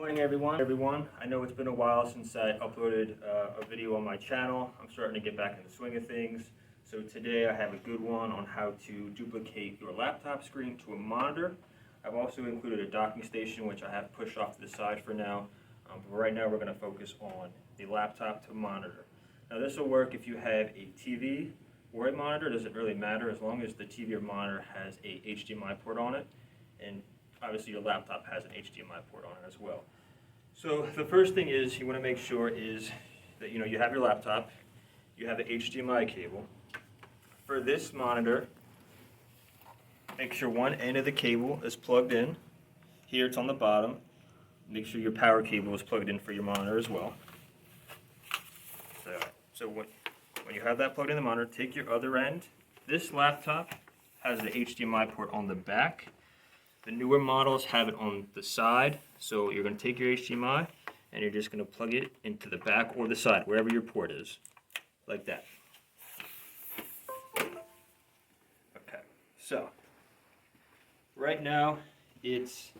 Morning everyone. I know it's been a while since I uploaded a video on my channel. I'm starting to get back in the swing of things. So today I have a good one on how to duplicate your laptop screen to a monitor. I've also included a docking station which I have pushed off to the side for now. But right now we're going to focus on the laptop to monitor. Now this will work if you have a TV or a monitor. It doesn't really matter as long as the TV or monitor has a HDMI port on it, and obviously your laptop has an HDMI port on it as well. So the first thing is you want to make sure is that you have your laptop, you have the HDMI cable. For this monitor, make sure one end of the cable is plugged in. Here it's on the bottom. Make sure your power cable is plugged in for your monitor as well. So when you have that plugged in the monitor, take your other end. This laptop has the HDMI port on the back. The newer models have it on the side, so you're going to take your HDMI and you're just going to plug it into the back or the side, wherever your port is, like that. Okay, so right now it's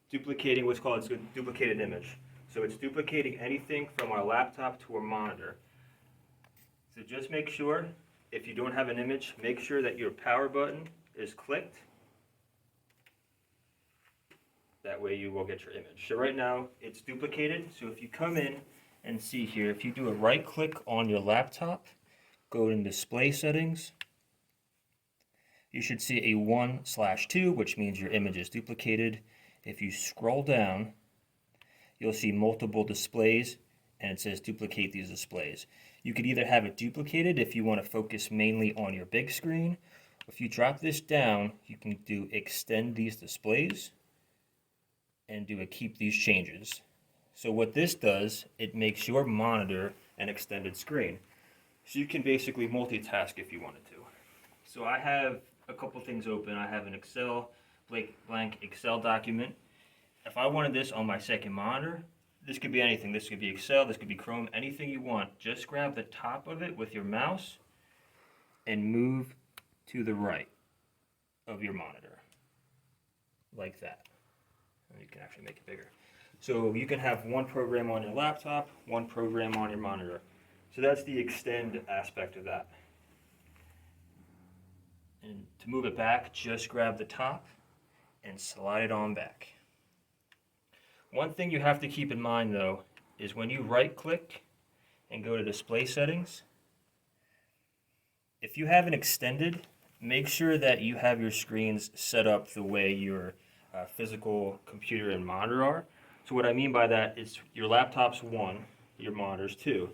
duplicating what's called a duplicated image. So it's duplicating anything from our laptop to our monitor. So just make sure, if you don't have an image, make sure that your power button is clicked. That way you will get your image. So right now it's duplicated. So if you come in and see here, if you do a right click on your laptop, go in display settings, you should see a 1/2, which means your image is duplicated. If you scroll down, you'll see multiple displays and it says duplicate these displays. You could either have it duplicated if you want to focus mainly on your big screen. If you drop this down, you can do extend these displays and do a keep these changes. So what this does, it makes your monitor an extended screen. So you can basically multitask if you wanted to. So I have a couple things open. I have an blank Excel document. If I wanted this on my second monitor, this could be anything. This could be Excel, this could be Chrome, anything you want. Just grab the top of it with your mouse and move to the right of your monitor, like that. You can actually make it bigger. So you can have one program on your laptop, one program on your monitor. So that's the extend aspect of that. And to move it back, just grab the top and slide it on back. One thing you have to keep in mind though is when you right click and go to display settings, if you have an extended, make sure that you have your screens set up the way your physical computer and monitor are. So what I mean by that is your laptop's 1, your monitor's 2.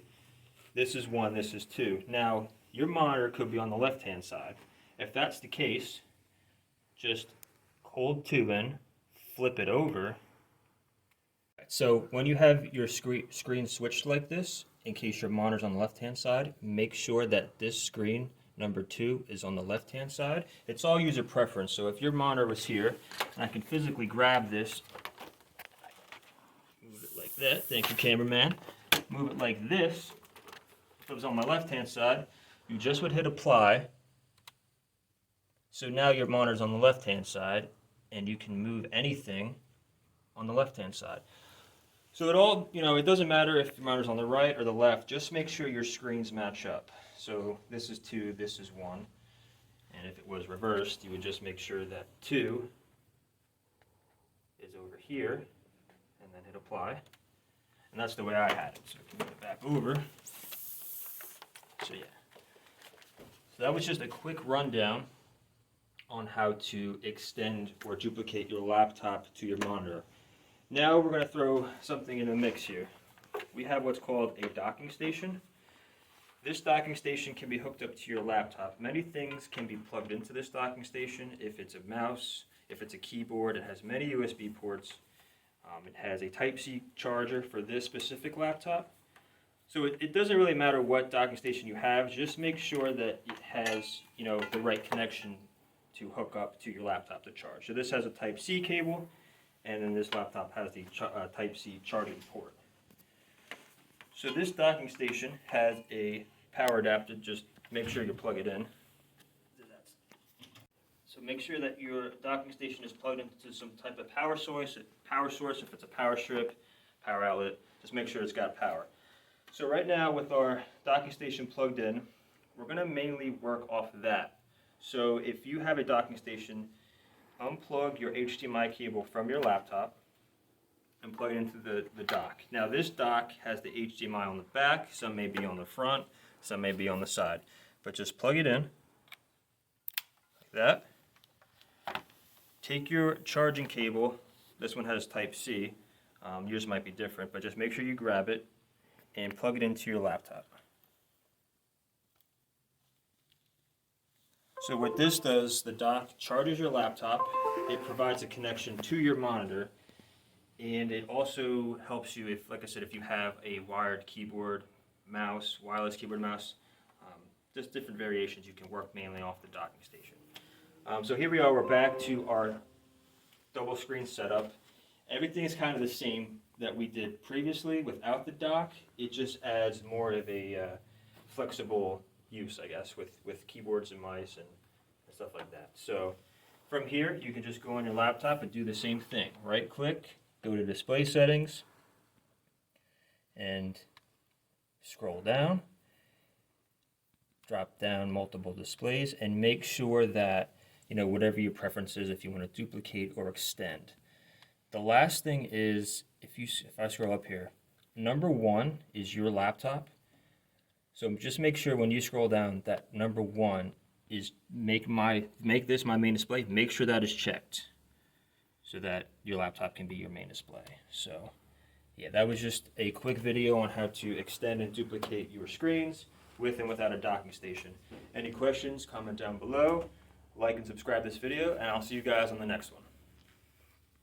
This is 1, this is 2. Now your monitor could be on the left hand side. If that's the case, just hold 2 in, flip it over. So when you have your screen switched like this, in case your monitor's on the left hand side, make sure that this screen number 2 is on the left hand side. It's all user preference. So if your monitor was here, and I can physically grab this, move it like that, thank you cameraman, move it like this. If it was on my left hand side, you just would hit apply. So now your monitor's on the left hand side and you can move anything on the left hand side. So it doesn't matter if your monitor's on the right or the left, just make sure your screens match up. So this is 2, this is 1, and if it was reversed, you would just make sure that 2 is over here, and then hit apply. And that's the way I had it, so I can move it back over. So yeah. So that was just a quick rundown on how to extend or duplicate your laptop to your monitor. Now we're going to throw something in the mix here. We have what's called a docking station. This docking station can be hooked up to your laptop. Many things can be plugged into this docking station. If it's a mouse, if it's a keyboard, it has many USB ports. It has a Type-C charger for this specific laptop. So it doesn't really matter what docking station you have, just make sure that it has the right connection to hook up to your laptop to charge. So this has a Type-C cable, and then this laptop has the Type-C charging port. So this docking station has a power adapter, just make sure you plug it in. So make sure that your docking station is plugged into some type of power source. If it's a power strip, power outlet, just make sure it's got power. So right now with our docking station plugged in, we're going to mainly work off that. So if you have a docking station, unplug your HDMI cable from your laptop and plug it into the dock. Now this dock has the HDMI on the back, some may be on the front, some may be on the side. But just plug it in like that. Take your charging cable, this one has type C, yours might be different, but just make sure you grab it and plug it into your laptop. So what this does, the dock charges your laptop, it provides a connection to your monitor, and it also helps you if, like I said, if you have a wired keyboard, mouse, wireless keyboard, mouse, just different variations, you can work mainly off the docking station. So here we are, we're back to our double screen setup. Everything is kind of the same that we did previously without the dock. It just adds more of a flexible use, I guess, with keyboards and mice and stuff like that. So from here, you can just go on your laptop and do the same thing. Right click, go to display settings, and scroll down. Drop down multiple displays and make sure that, whatever your preference is, if you want to duplicate or extend. The last thing is, if I scroll up here, number 1 is your laptop. So just make sure when you scroll down that number 1 is make this my main display. Make sure that is checked so that your laptop can be your main display. So yeah, that was just a quick video on how to extend and duplicate your screens with and without a docking station. Any questions, comment down below, like and subscribe this video, and I'll see you guys on the next one.